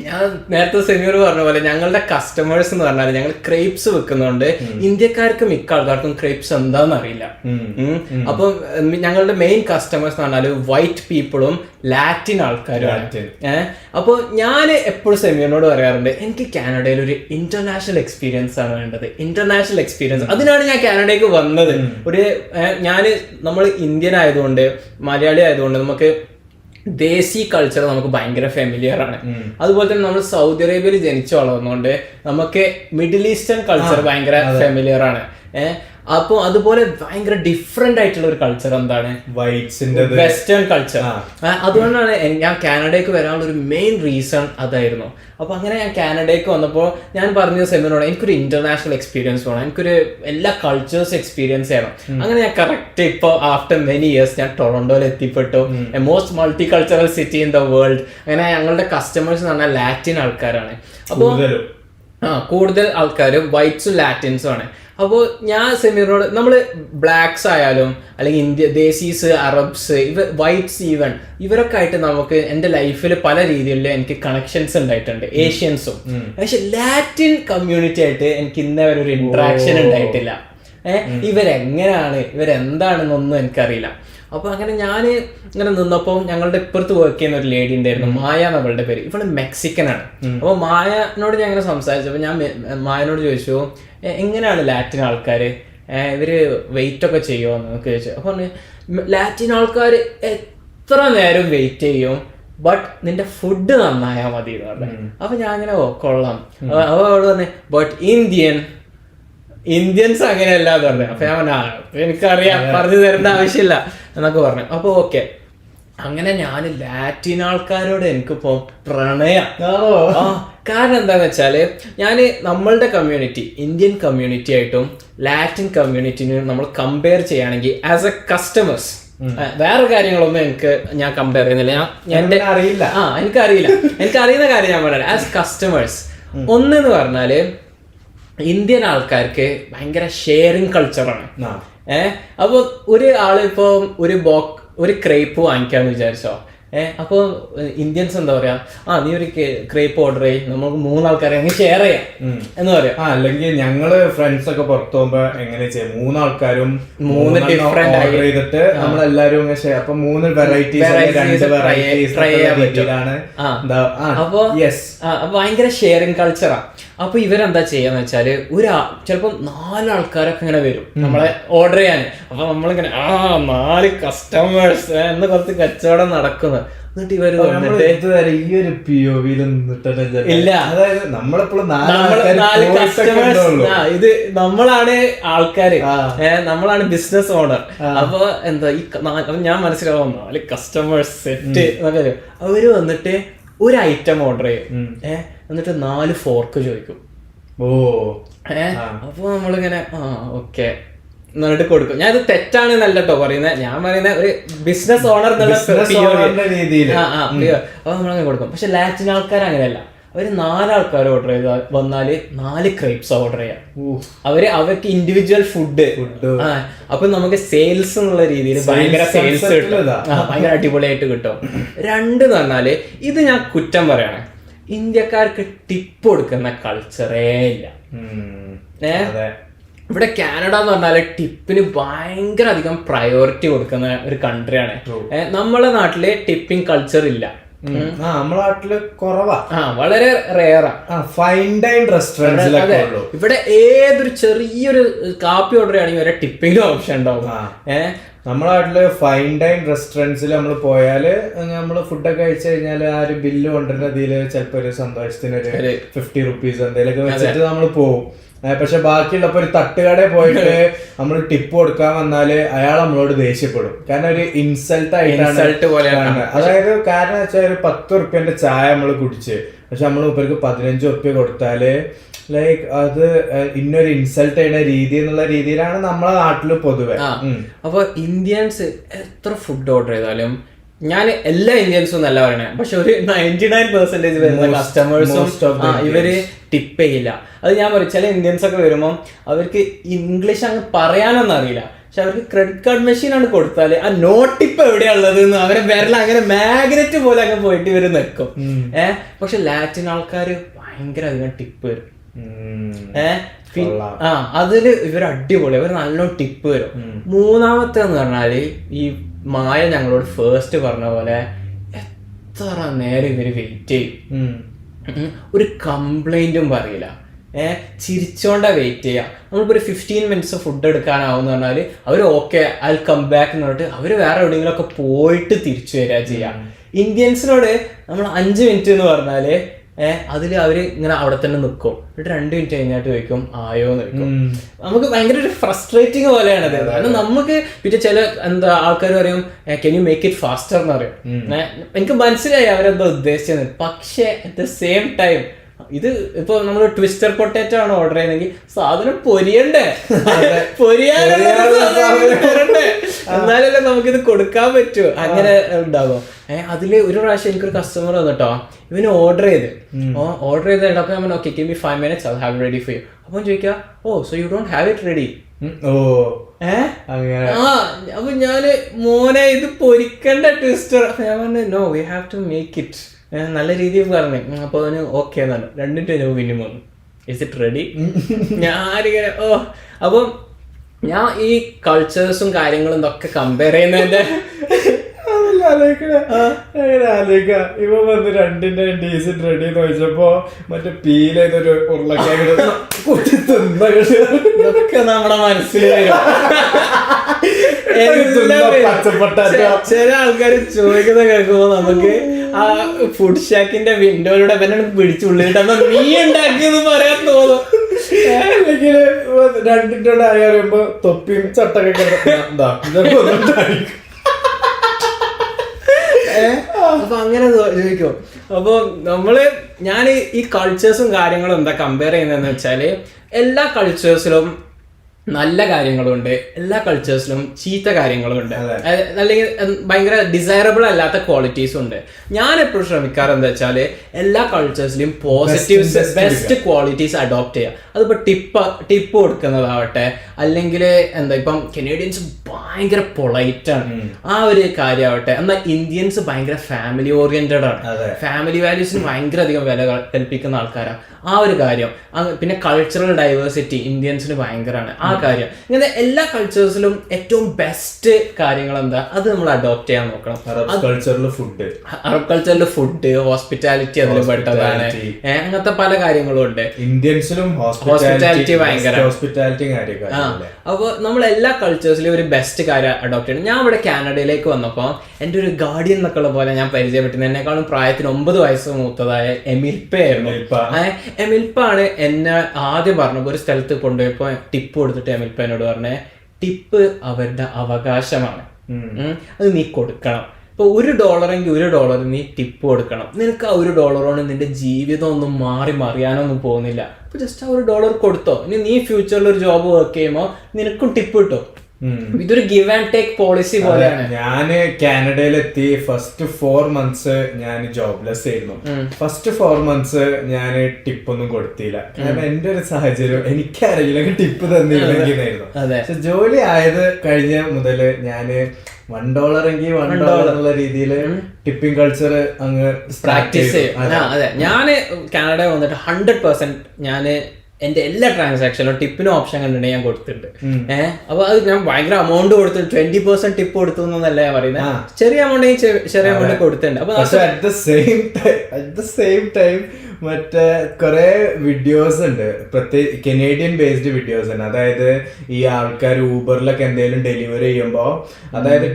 ഞാൻ നേരത്തെ സെമീർ പറഞ്ഞ പോലെ ഞങ്ങളുടെ കസ്റ്റമേഴ്സ് എന്ന് പറഞ്ഞാൽ ഞങ്ങൾ ക്രേപ്സ് വെക്കുന്നുണ്ട്. ഇന്ത്യക്കാർക്ക് മിക്ക ആൾക്കാർക്കും ക്രേപ്സ് എന്താന്ന് അറിയില്ല. അപ്പൊ ഞങ്ങളുടെ മെയിൻ കസ്റ്റമേഴ്സ് എന്ന് പറഞ്ഞാൽ വൈറ്റ് പീപ്പിളും ലാറ്റിൻ ആൾക്കാരുമാണ്. അപ്പോൾ ഞാൻ എപ്പോഴും സെമീറിനോട് പറയാറുണ്ട്, എനിക്ക് കാനഡയിൽ ഒരു ഇന്റർനാഷണൽ എക്സ്പീരിയൻസ് ആണ് വേണ്ടത്. ഇന്റർനാഷണൽ എക്സ്പീരിയൻസ്, അതിനാണ് ഞാൻ കാനഡയ്ക്ക് വന്നത്. നമ്മൾ ഇന്ത്യൻ ആയതുകൊണ്ട്, മലയാളി ആയതുകൊണ്ട് നമുക്ക് ദേശീ കൾച്ചർ നമുക്ക് ഭയങ്കര ഫെമിലിയർ ആണ്. അതുപോലെ തന്നെ നമ്മൾ സൗദി അറേബ്യയിൽ ജനിച്ചു വളർന്നുകൊണ്ട് നമുക്ക് മിഡിൽ ഈസ്റ്റേൺ കൾച്ചർ ഭയങ്കര ഫെമിലിയർ ആണ്. അപ്പൊ അതുപോലെ ഭയങ്കര ഡിഫറെന്റ് ആയിട്ടുള്ള ഒരു കൾച്ചർ എന്താണ് വെസ്റ്റേൺ കൾച്ചർ. അതുകൊണ്ടാണ് ഞാൻ കാനഡയ്ക്ക് വരാനുള്ള ഒരു മെയിൻ റീസൺ അതായിരുന്നു. അപ്പൊ അങ്ങനെ ഞാൻ കാനഡയ്ക്ക് വന്നപ്പോൾ ഞാൻ പറഞ്ഞ സെമിനോട് എനിക്കൊരു ഇന്റർനാഷണൽ എക്സ്പീരിയൻസ് വേണം, എനിക്കൊരു എല്ലാ കൾച്ചേഴ്സ് എക്സ്പീരിയൻസ് ചെയ്യണം. അങ്ങനെ ഞാൻ കറക്റ്റ് ഇപ്പൊ ആഫ്റ്റർ മെനി ഇയേഴ്സ് ഞാൻ ടൊറന്റോയിൽ എത്തിപ്പെട്ടു, most multicultural city in the world. അങ്ങനെ ഞങ്ങളുടെ കസ്റ്റമേഴ്സ് എന്ന് പറഞ്ഞാൽ ലാറ്റിൻ ആൾക്കാരാണ്. അപ്പോൾ കൂടുതൽ ആൾക്കാരും വൈറ്റ്സും ലാറ്റിൻസും ആണ്. അപ്പോൾ ഞാൻ സെമീറിനോട്, നമ്മൾ ബ്ലാക്സ് ആയാലും അല്ലെങ്കിൽ ദേശീസ്, അറബ്സ്, വൈറ്റ്സ്, ഈവൻ ഇവരൊക്കെ ആയിട്ട് നമുക്ക് എൻ്റെ ലൈഫിൽ പല രീതിയിൽ എനിക്ക് കണക്ഷൻസ് ഉണ്ടായിട്ടുണ്ട്, ഏഷ്യൻസും. പക്ഷെ ലാറ്റിൻ കമ്മ്യൂണിറ്റി ആയിട്ട് എനിക്ക് ഇന്നേ വരെ ഒരു ഇന്ററാക്ഷൻ ഉണ്ടായിട്ടില്ല. ഇവരെന്താണെന്നൊന്നും എനിക്കറിയില്ല. അപ്പൊ അങ്ങനെ ഞാൻ ഇങ്ങനെ നിന്നപ്പോൾ ഞങ്ങളുടെ ഇപ്പുറത്ത് വർക്ക് ചെയ്യുന്ന ഒരു ലേഡി ഉണ്ടായിരുന്നു, മായ നമ്മളുടെ പേര്. ഇവള് മെക്സിക്കൻ ആണ്. അപ്പോൾ മായനോട് ഞാൻ അങ്ങനെ സംസാരിച്ചപ്പോൾ ഞാൻ മായനോട് ചോദിച്ചു, എങ്ങനെയാണ് ലാറ്റിൻ ആൾക്കാര്, ഇവര് വെയിറ്റ് ഒക്കെ ചെയ്യുമോ എന്നൊക്കെ ചോദിച്ചു. അപ്പൊ ലാറ്റിൻ ആൾക്കാർ എത്ര നേരം വെയിറ്റ് ചെയ്യും, ബട്ട് നിന്റെ ഫുഡ് നന്നായാൽ മതി എന്ന് പറഞ്ഞു. അപ്പൊ ഞാൻ അങ്ങനെ കൊള്ളാം. അപ്പൊ അവള് പറഞ്ഞു, ബട്ട് ഇന്ത്യൻസ് അങ്ങനെയല്ല എന്ന് പറഞ്ഞു. അപ്പൊ ഞാൻ പറഞ്ഞു, എനിക്കറിയാം, പറഞ്ഞു തരേണ്ട ആവശ്യമില്ല എന്നൊക്കെ പറഞ്ഞു. അപ്പൊ ഓക്കെ, അങ്ങനെ ഞാൻ ലാറ്റിൻ ആൾക്കാരോട് എനിക്കിപ്പോ പ്രണയം. കാരണം എന്താന്ന് വെച്ചാല് നമ്മളുടെ കമ്മ്യൂണിറ്റി, ഇന്ത്യൻ കമ്മ്യൂണിറ്റി ആയിട്ടും ലാറ്റിൻ കമ്മ്യൂണിറ്റിനും നമ്മൾ കമ്പയർ ചെയ്യുകയാണെങ്കിൽ ആസ് എ കസ്റ്റമേഴ്സ് വേറെ കാര്യങ്ങളൊന്നും ഞാൻ കമ്പയർ ചെയ്യുന്നില്ല. എനിക്കറിയുന്ന കാര്യം ഞാൻ പറയാം. ആസ് കസ്റ്റമേഴ്സ്, ഒന്നെന്ന് പറഞ്ഞാല് ഇന്ത്യൻ ആൾക്കാർക്ക് ഭയങ്കര ഷെയറിങ് കൾച്ചറാണ്. അപ്പൊ ഇപ്പൊ ഒരു ക്രേപ്പ് വാങ്ങിക്കാന്ന് വിചാരിച്ചോ, അപ്പൊ ഇന്ത്യൻസ് എന്താ പറയാ, നീ ഒരു ക്രേപ്പ് ഓർഡർ ചെയ്യും, നമുക്ക് 3 ആൾക്കാരെ അങ്ങ് ഷെയർ ചെയ്യാം എന്ന് പറയാം. അല്ലെങ്കിൽ ഞങ്ങള് ഫ്രണ്ട്സ് ഒക്കെ പുറത്തു പോകുമ്പോ എങ്ങനെ ചെയ്യാം, 3 ആൾക്കാരും 3 ഡിഫറെന്റ് ഓർഡർ ചെയ്തിട്ട് നമ്മളെല്ലാരും അപ്പൊ 3 വെറൈറ്റീസ് ട്രൈ ചെയ്യാൻ പറ്റിയാണ്. അപ്പൊ ഭയങ്കര ഷെയറിങ് കൾച്ചറാ. അപ്പൊ ഇവരെന്താ ചെയ്യാന്ന് വെച്ചാല് ചിലപ്പോ 4 ആൾക്കാരൊക്കെ ഇങ്ങനെ വരും നമ്മളെ ഓർഡർ ചെയ്യാൻ. അപ്പൊ നമ്മളിങ്ങനെ 4 കസ്റ്റമേഴ്സ് എന്ന് കുറച്ച് കച്ചവടം നടക്കുന്നത്. എന്നിട്ട് ഇവര് ഈ ഒരു POV ഇല്ല, അതായത് നമ്മളെപ്പോഴും 4 കസ്റ്റമേഴ്സ്, ഇത് നമ്മളാണ് ആൾക്കാര്, നമ്മളാണ് ബിസിനസ് ഓണർ. അപ്പൊ എന്താ ഞാൻ മനസ്സിലാവും 4 കസ്റ്റമേഴ്സ് സെറ്റ് എന്നൊക്കെ. അവര് വന്നിട്ട് ഒരു ഐറ്റം ഓർഡർ ചെയ്യും, എന്നിട്ട് 4 ഫോർക്ക് ചോദിക്കും. അപ്പൊ നമ്മളിങ്ങനെ ഓക്കെ എന്നിട്ട് കൊടുക്കും. ഞാൻ ഇത് തെറ്റാണെന്നല്ല കേട്ടോ പറയുന്നത്, ഞാൻ പറയുന്നത് ഒരു ബിസിനസ് ഓണർ എന്നുള്ള രീതിയിൽ. അപ്പൊ നമ്മളങ്ങനെ കൊടുക്കും. പക്ഷെ ലാറ്റിൻ ആൾക്കാർ അങ്ങനെയല്ല. അവര് 4 ആൾക്കാർ ഓർഡർ ചെയ്താൽ വന്നാല് 4 ക്രേപ്സ് ഓർഡർ ചെയ്യാം. അവർക്ക് ഇൻഡിവിജ്വൽ ഫുഡ്. അപ്പൊ നമുക്ക് സെയിൽസ് എന്നുള്ള രീതിയിൽ ഭയങ്കര സെയിൽസ് കിട്ടും, ഭയങ്കര അടിപൊളിയായിട്ട് കിട്ടും. 2 എന്ന് പറഞ്ഞാല്, ഇത് ഞാൻ കുറ്റം പറയാണ്, ഇന്ത്യക്കാർക്ക് ടിപ്പ് കൊടുക്കുന്ന കൾച്ചറേ ഇല്ല. ഇവിടെ കാനഡ എന്ന് പറഞ്ഞാല് ടിപ്പിന് ഭയങ്കര അധികം പ്രയോറിറ്റി കൊടുക്കുന്ന ഒരു കൺട്രിയാണ്. നമ്മളെ നാട്ടില് ടിപ്പിംഗ് കൾച്ചർ ഇല്ല, നമ്മളെ നാട്ടില് കുറവാ, വളരെ റെയറാ. ഫൈൻ ഡൈൻ റെസ്റ്റോറന്റ്സിലൊക്കെ ഇവിടെ ഏതൊരു ചെറിയൊരു കാപ്പി ഓർഡർ ചെയ്യണമെങ്കിൽ വരെ ടിപ്പിംഗ് ഓപ്ഷൻ ഉണ്ടാവും. നമ്മുടെ നാട്ടില് ഫൈൻ ഡൈൻ റെസ്റ്റോറൻറ്റ്സിൽ നമ്മൾ പോയാല് നമ്മള് ഫുഡൊക്കെ കഴിച്ചു കഴിഞ്ഞാല് ആ ഒരു ബില്ല് കൊണ്ടുവരുന്നതില് ചിലപ്പോ ഒരു സന്തോഷത്തിന് ഒരു 50 റുപ്പീസ് എന്തെങ്കിലുമൊക്കെ വെച്ചിട്ട് നമ്മൾ പോകും. പക്ഷെ ബാക്കിയുള്ളപ്പോ ഒരു തട്ടുകടയിൽ പോയിട്ട് നമ്മൾ ടിപ്പ് കൊടുക്കാൻ വന്നാല് അയാൾ നമ്മളോട് ദേഷ്യപ്പെടും. കാരണം ഒരു ഇൻസൾട്ട് ആയിട്ടാണ്. അതായത് കാരണം വെച്ചാൽ ഒരു 10 റുപ്യന്റെ ചായ നമ്മൾ കുടിച്ച്, പക്ഷെ നമ്മൾ ഇവർക്ക് 15 റുപ്യ കൊടുത്താല് ലൈക്ക് അത് ഇന്നൊരു ഇൻസൾട്ട് ചെയ്യുന്ന രീതി എന്നുള്ള രീതിയിലാണ് നമ്മളെ നാട്ടില് പൊതുവെ. അപ്പൊ ഇന്ത്യൻസ് എത്ര ഫുഡ് ഓർഡർ ചെയ്താലും, ഞാൻ എല്ലാ ഇന്ത്യൻസും നല്ല പറയണേ, പക്ഷെ ഒരു 99% വരുന്ന കസ്റ്റമേഴ്സും ഇവര് ടിപ്പ് ചെയ്യില്ല. അത് ഞാൻ പറയും, ചില ഇന്ത്യൻസ് ഒക്കെ വരുമ്പോൾ അവർക്ക് ഇംഗ്ലീഷ് അങ്ങ് പറയാനൊന്നും അറിയില്ല, പക്ഷെ അവർക്ക് ക്രെഡിറ്റ് കാർഡ് മെഷീൻ ആണ് കൊടുത്താല് ആ നോട്ട് ടിപ്പ് എവിടെയുള്ളത് എന്ന് അവരെ വിരൽ അങ്ങനെ മാഗ്നറ്റ് പോലെ അങ്ങ് പോയിട്ട് ഇവര് നിൽക്കും. പക്ഷെ ലാറ്റിൻ ആൾക്കാര് ഭയങ്കര അധികം ടിപ്പ് വരും. അതില് ഇവർ അടിപൊളി, ഇവർ നല്ലോണം ടിപ്പ് വരും. മൂന്നാമത്തെ എന്ന് പറഞ്ഞാല് ഈ മായ ഞങ്ങളോട് ഫസ്റ്റ് പറഞ്ഞ പോലെ എത്ര നേരം ഇവര് വെയിറ്റ് ചെയ്യും, ഒരു കംപ്ലൈന്റും പറയില്ല, ചിരിച്ചോണ്ടാ വെയിറ്റ് ചെയ്യാം. നമ്മളിപ്പോ ഒരു 15 minutes ഫുഡ് എടുക്കാനാവും പറഞ്ഞാല് അവർ ഓക്കെ ഐ കം ബാക്ക് എന്ന് പറഞ്ഞിട്ട് അവര് വേറെ എവിടെയെങ്കിലും ഒക്കെ പോയിട്ട് തിരിച്ചു വരിക ചെയ്യാം. ഇന്ത്യൻസിനോട് നമ്മൾ 5 minutes എന്ന് പറഞ്ഞാല് അതില് അവര് ഇങ്ങനെ അവിടെ തന്നെ നിൽക്കും. എന്നിട്ട് 2 minutes കഴിഞ്ഞിട്ട് ചോദിക്കും ആയോ എന്ന് ചോദിക്കും. നമുക്ക് ഭയങ്കര ഒരു ഫ്രസ്ട്രേറ്റിംഗ് പോലെയാണ് അത്. കാരണം നമുക്ക് പിന്നെ ചില ആൾക്കാർ പറയും can you make it faster എന്ന് പറയും. എനിക്ക് മനസ്സിലായി അവരെന്താ ഉദ്ദേശിച്ചത്. പക്ഷെ അറ്റ് ദ സെയിം ടൈം ഇത് ഇപ്പൊ നമ്മള് ട്വിസ്റ്റർ പൊട്ടാറ്റോ ആണ് ഓർഡർ ചെയ്യുന്നെങ്കിൽ സാധനം പൊരിയണ്ടേ, എന്നാലല്ലേ നമുക്കിത് കൊടുക്കാൻ പറ്റൂ. അങ്ങനെ ഉണ്ടാകും. അതില് ഒരു പ്രാവശ്യം എനിക്കൊരു കസ്റ്റമർ വന്നിട്ടോ, ഇവന് ഓർഡർ ചെയ്ത് അപ്പൊ ഞാൻ okay give me 5 minutes I'll have it ready for you. അപ്പൊ ചോദിക്കാം so you don't have it ready. അപ്പൊ ഞാന് മോനെ ഇത് പൊരിക്കണ്ട ട്വിസ്റ്റർ. ഞാൻ പറഞ്ഞു no we have to make it. നല്ല രീതിയിൽ പറഞ്ഞു. അപ്പൊ അവന് ഓക്കെ എന്നാണ്. 2 minutes പിന്നെ വന്നു ഇസ് ഇറ്റ് റെഡി. ഞാനിങ്ങനെ അപ്പം ഞാൻ ഈ കൾച്ചേഴ്സും കാര്യങ്ങളും ഇതൊക്കെ കമ്പയർ ചെയ്യുന്നതിന്റെ ഇവ വന്ന് 2 minutes റെഡി എന്ന് ചോദിച്ചപ്പോ മറ്റേ പീൽ ചെയ്തൊരു ഉരുളക്കിഴങ്ങ് ഇതൊക്കെ നമ്മുടെ മനസ്സിൽ വരും. ചില ആൾക്കാർ ചോദിക്കുന്ന കേൾക്കുമ്പോ നമുക്ക് ആ ഫുഡ് ഷാക്കിന്റെ വിൻഡോയിലൂടെ പിടിച്ചുള്ളിട്ട് നീ ഉണ്ടാക്കിയെന്ന് പറയാൻ തോന്നും. അല്ലെങ്കിൽ 2 minutes ആയി പറയുമ്പോ തൊപ്പിയും ചട്ടൊക്കെ അപ്പൊ അങ്ങനെ ചോദിക്കും. അപ്പൊ ഞാൻ ഈ കൾച്ചേഴ്സും കാര്യങ്ങളും എന്താ കമ്പയർ ചെയ്യുന്നതെന്ന് വെച്ചാല് എല്ലാ കൾച്ചേഴ്സിലും നല്ല കാര്യങ്ങളുണ്ട്, എല്ലാ കൾച്ചേഴ്സിലും ചീത്ത കാര്യങ്ങളുണ്ട്, അല്ലെങ്കിൽ ഭയങ്കര ഡിസൈറബിൾ അല്ലാത്ത ക്വാളിറ്റീസും ഉണ്ട്. ഞാൻ എപ്പോഴും ശ്രമിക്കാറ് എന്താ വെച്ചാല് എല്ലാ കൾച്ചേഴ്സിലും പോസിറ്റീവ്സ് ബെസ്റ്റ് ക്വാളിറ്റീസ് അഡോപ്റ്റ് ചെയ്യുക. അതിപ്പോ ടിപ്പ് കൊടുക്കുന്നതാവട്ടെ, അല്ലെങ്കിൽ ഇപ്പം കനേഡിയൻസ് ഭയങ്കര പൊളൈറ്റ് ആണ്, ആ ഒരു കാര്യമാവട്ടെ. എന്നാൽ ഇന്ത്യൻസ് ഭയങ്കര ഫാമിലി ഓറിയന്റഡ് ആണ്, ഫാമിലി വാല്യൂസിന് ഭയങ്കര അധികം വില കൽപ്പിക്കുന്ന ആൾക്കാരാണ്, ആ ഒരു കാര്യം. പിന്നെ കൾച്ചറൽ ഡൈവേഴ്സിറ്റി ഇന്ത്യൻസിന് ഭയങ്കരമാണ്, ആ കാര്യം. ഇങ്ങനെ എല്ലാ കൾച്ചേഴ്സിലും ഏറ്റവും ബെസ്റ്റ് കാര്യങ്ങൾ എന്താ അത് നമ്മൾ അഡോപ്റ്റ് ചെയ്യാൻ നോക്കണം. അറബ് കൾച്ചറിൽ ഫുഡ് ഹോസ്പിറ്റാലിറ്റി അതിൽ പെട്ടതാണ്, അങ്ങനത്തെ പല കാര്യങ്ങളും ഉണ്ട്. ഇന്ത്യൻസിലും ഹോസ്പിറ്റാലിറ്റി ഭയങ്കര. അപ്പൊ നമ്മൾ എല്ലാ കൾച്ചേഴ്സിലും ഒരു ബെസ്റ്റ് കാര്യം അഡോപ്റ്റ് ചെയ്യണം. ഞാൻ ഇവിടെ കാനഡയിലേക്ക് വന്നപ്പോൾ എൻ്റെ ഒരു ഗാർഡിയൻ എന്നൊക്കെ പോലെ ഞാൻ പരിചയപ്പെട്ടിരുന്നത് എന്നെക്കാളും പ്രായത്തിന് 9 വയസ്സ് മൂത്തതായ എമിൽപ്പയായിരുന്നു. എമിൽപ്പാണ് എന്നെ ആദ്യം പറഞ്ഞപ്പോൾ ഒരു സ്ഥലത്ത് കൊണ്ടുപോയപ്പോ ടിപ്പ് കൊടുത്തിട്ട് എമിൽപ്പ എന്നോട് പറഞ്ഞേ ടിപ്പ് അവരുടെ അവകാശമാണ്, അത് നീ കൊടുക്കണം. ഇപ്പൊ $1 $1 നീ ടിപ്പ് കൊടുക്കണം. നിനക്ക് ആ $1 കൊണ്ട് നിന്റെ ജീവിതം ഒന്നും മറിയാനൊന്നും പോകുന്നില്ല. അപ്പൊ ജസ്റ്റ് ആ $1 കൊടുത്തോ. ഇനി നീ ഫ്യൂച്ചറിൽ ഒരു ജോബ് വർക്ക് ചെയ്യുമ്പോ നിനക്കും ടിപ്പ് കിട്ടും. ഇതൊരു ഗിവ് ആൻഡ് ടേക്ക് പോളിസി പോലെയാണ്. ഞാന് കാനഡയിലെത്തി ഫസ്റ്റ് 4 months ഞാൻ ജോബ്ലെസ് ആയിരുന്നു. ഫസ്റ്റ് 4 months ഞാൻ ടിപ്പ് ഒന്നും കൊടുത്തില്ല. കാരണം എന്റെ ഒരു സാഹചര്യം എനിക്കറിയില്ല ടിപ്പ് തന്നിരുന്നെങ്കിലായിരുന്നു. പക്ഷെ ജോലി ആയത് കഴിഞ്ഞ മുതല് ഞാന് $1 എന്നുള്ള രീതിയില് ടിപ്പിംഗ് കൾച്ചർ അങ്ങ് പ്രാക്ടീസ് ചെയ്യും. അതെ, ഞാന് കാനഡയിൽ വന്നിട്ട് 100% ഞാന് എന്റെ എല്ലാ ട്രാൻസാക്ഷനിലും ടിപ്പിന് ഓപ്ഷൻ കണ്ടിട്ടുണ്ടെങ്കിൽ ഞാൻ കൊടുത്തിട്ടുണ്ട്. അപ്പൊ അത് ഞാൻ ഭയങ്കര എമൗണ്ട് കൊടുത്തിട്ട് 20% ടിപ്പ് കൊടുത്തു എന്നല്ല ഞാൻ പറയുന്നത്. ചെറിയ എമൗണ്ട് കൊടുത്തിട്ടുണ്ട്. അപ്പൊ അറ്റ് ദ സെയിം ടൈം മറ്റേ കുറെ വീഡിയോസ് ഉണ്ട്, പ്രത്യേകിച്ച് കനേഡിയൻ ബേസ്ഡ് വീഡിയോസ് ഉണ്ട്. അതായത് ഈ ആൾക്കാർ ഊബറിലൊക്കെ എന്തെങ്കിലും ഡെലിവറി ചെയ്യുമ്പോൾ, അതായത്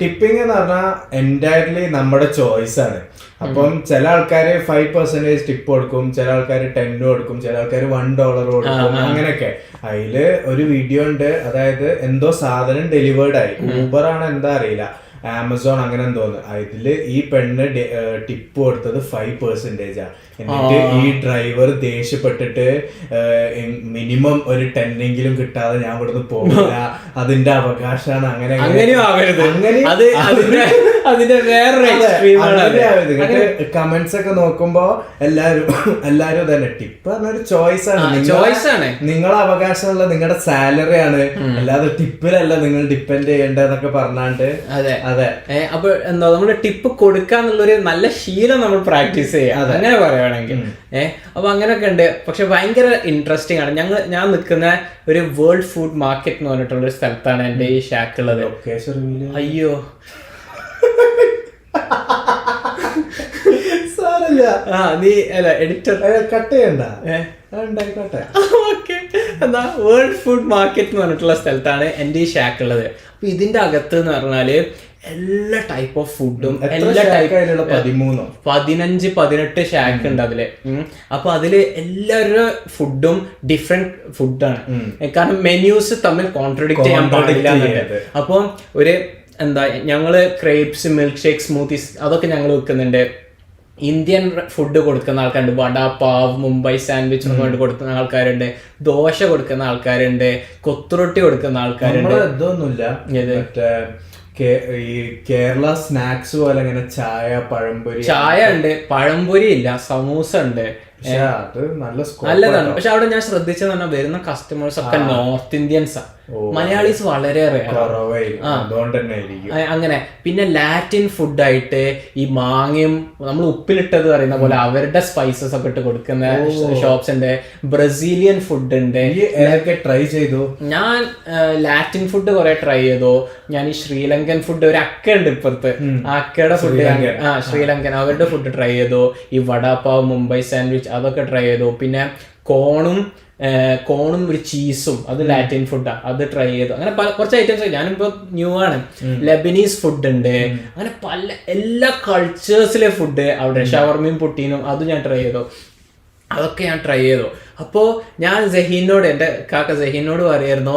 ടിപ്പിംഗ് എന്ന് പറഞ്ഞാൽ എൻറ്റയർലി നമ്മുടെ ചോയ്സ് ആണ്. അപ്പം ചില ആൾക്കാര് 5% ടിപ്പ് കൊടുക്കും, ചില ആൾക്കാർ 10 കൊടുക്കും, ചില ആൾക്കാർ $1 കൊടുക്കും, അങ്ങനെയൊക്കെ. അതില് ഒരു വീഡിയോ ഉണ്ട്, അതായത് എന്തോ സാധനം ഡെലിവേർഡ് ആയി, ഊബർ ആണ് എന്താ അറിയില്ല, ആമസോൺ അങ്ങനെ എന്തോന്ന്. ഇതില് ഈ പെണ്ണ് ടിപ്പ് കൊടുത്തത് 5%. എന്നിട്ട് ഈ ഡ്രൈവർ ദേഷ്യപ്പെട്ടിട്ട് മിനിമം ഒരു 10 കിട്ടാതെ ഞാൻ ഇവിടുന്ന് പോകില്ല, അതിന്റെ അവകാശമാണ്, അങ്ങനെ അതിന്റെ വേറൊരു എക്സ്ട്രീമാണ്. കമന്റ്സ് ഒക്കെ നോക്കുമ്പോ എല്ലാരും തന്നെ ടിപ്പ് പറഞ്ഞൊരു ചോയ്സ് ആണ്, നിങ്ങളെ അവകാശമുള്ള നിങ്ങളുടെ സാലറി ആണ്, അല്ലാതെ ടിപ്പിലല്ല നിങ്ങൾ ഡിപ്പെൻഡ് ചെയ്യേണ്ടതെന്നൊക്കെ പറഞ്ഞാണ്ട്. അതെ. അപ്പൊ എന്താ നമ്മള് ടിപ്പ് കൊടുക്കാന്നുള്ളൊരു നല്ല ശീലം നമ്മൾ പ്രാക്ടീസ് ചെയ്യാം, അങ്ങനെ പറയുകയാണെങ്കിൽ. അപ്പൊ അങ്ങനെയൊക്കെ ഉണ്ട്. പക്ഷെ ഭയങ്കര ഇൻട്രസ്റ്റിംഗ് ആണ്. ഞാൻ നിൽക്കുന്ന ഒരു വേൾഡ് ഫുഡ് മാർക്കറ്റ് എന്ന് പറഞ്ഞിട്ടുള്ള ഒരു സ്ഥലത്താണ് എന്റെ ഈ ഷാക്ക് ഉള്ളത്. അയ്യോ നീ അല്ല എഡിറ്റർ കട്ട് ചെയ്യണ്ട. എന്താ വേൾഡ് ഫുഡ് മാർക്കറ്റ് എന്ന് പറഞ്ഞിട്ടുള്ള സ്ഥലത്താണ് എന്റെ ഈ ഷാക്ക് ഉള്ളത്. അപ്പൊ ഇതിന്റെ അകത്ത് എന്ന് പറഞ്ഞാല് എല്ലാ ടൈപ്പ് ഓഫ് ഫുഡും, എല്ലാ ടൈപ്പ് 15-18 ഷാക്ക് ഉണ്ട് അതില്. അപ്പൊ അതില് എല്ലാവരുടെ ഫുഡും ഡിഫറെന്റ് ഫുഡാണ്. കാരണം മെന്യൂസ് തമ്മിൽ കോൺട്രഡിക്ട് ചെയ്യാൻ പാടില്ല. അപ്പൊ ഒരു എന്താ ഞങ്ങള് ക്രേപ്സ്, മിൽക്ക് ഷേക്ക്, സ്മൂത്തീസ് അതൊക്കെ ഞങ്ങൾ വെക്കുന്നുണ്ട്. ഇന്ത്യൻ ഫുഡ് കൊടുക്കുന്ന ആൾക്കാരുണ്ട്, വട പാവ്, മുംബൈ സാൻഡ്വിച്ച് എന്നൊക്കെ വേണ്ടി കൊടുക്കുന്ന ആൾക്കാരുണ്ട്, ദോശ കൊടുക്കുന്ന ആൾക്കാരുണ്ട്, കൊത്തുറൊട്ടി കൊടുക്കുന്ന ആൾക്കാരുണ്ട്. ഇതൊന്നുമില്ല ഈ കേരള സ്നാക്സ് പോലെ അങ്ങനെ ചായ ഉണ്ട്, പഴംപൊരി ഇല്ല, സമൂസ ഉണ്ട്. നല്ലതാണ്. പക്ഷെ അവിടെ ഞാൻ ശ്രദ്ധിച്ചെന്ന് പറഞ്ഞാൽ വരുന്ന കസ്റ്റമേഴ്സ് ഒക്കെ നോർത്ത് ഇന്ത്യൻസ് ആണ്. മലയാളീസ് വളരെ അങ്ങനെ. പിന്നെ ലാറ്റിൻ ഫുഡായിട്ട് ഈ മാങ്ങയും നമ്മൾ ഉപ്പിലിട്ടത് പറയുന്ന പോലെ അവരുടെ സ്പൈസസ് ഒക്കെ ഇട്ട് കൊടുക്കുന്ന ഷോപ്സ് ഉണ്ട്. ബ്രസീലിയൻ ഫുഡ് ഉണ്ട്. ട്രൈ ചെയ്തു ഞാൻ. ലാറ്റിൻ ഫുഡ് കുറെ ട്രൈ ചെയ്തു ഞാൻ. ഈ ശ്രീലങ്കൻ ഫുഡ് ഒരു അക്ക ഉണ്ട് ഇപ്പുറത്ത്, ആ അക്കയുടെ ഫുഡ് ശ്രീലങ്കൻ അവരുടെ ഫുഡ് ട്രൈ ചെയ്തു. ഈ വടാപ്പാവ്, മുംബൈ സാൻഡ്വിച്ച് അതൊക്കെ ട്രൈ ചെയ്തു. പിന്നെ കോണും ഒരു ചീസും, അത് ലാറ്റിൻ ഫുഡാണ്, അത് ട്രൈ ചെയ്തു. അങ്ങനെ കുറച്ച് ഐറ്റംസ്. ഞാനിപ്പോ ന്യൂ ആണ്. ലെബനീസ് ഫുഡ് ഉണ്ട്. അങ്ങനെ എല്ലാ കൾച്ചേഴ്സിലെ ഫുഡ് അവിടെ. ഷവർമയും പുട്ടീനും അത് ഞാൻ ട്രൈ ചെയ്തു. അതൊക്കെ ഞാൻ ട്രൈ ചെയ്തു. അപ്പോൾ ഞാൻ ജഹീനോട്, എൻ്റെ കാക്ക ജഹീനോട് പറയായിരുന്നു,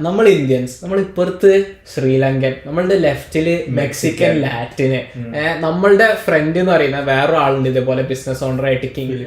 നമ്മൾ ഇന്ത്യൻസ്, നമ്മൾ ഇപ്പുറത്ത് ശ്രീലങ്കൻ, നമ്മളുടെ ലെഫ്റ്റില് മെക്സിക്കൻ, ലാറ്റിന്, നമ്മളുടെ ഫ്രണ്ട് എന്ന് പറയുന്ന വേറൊരാളുണ്ട് ഇതേപോലെ ബിസിനസ് ഓണറായിട്ട്, കിങ്.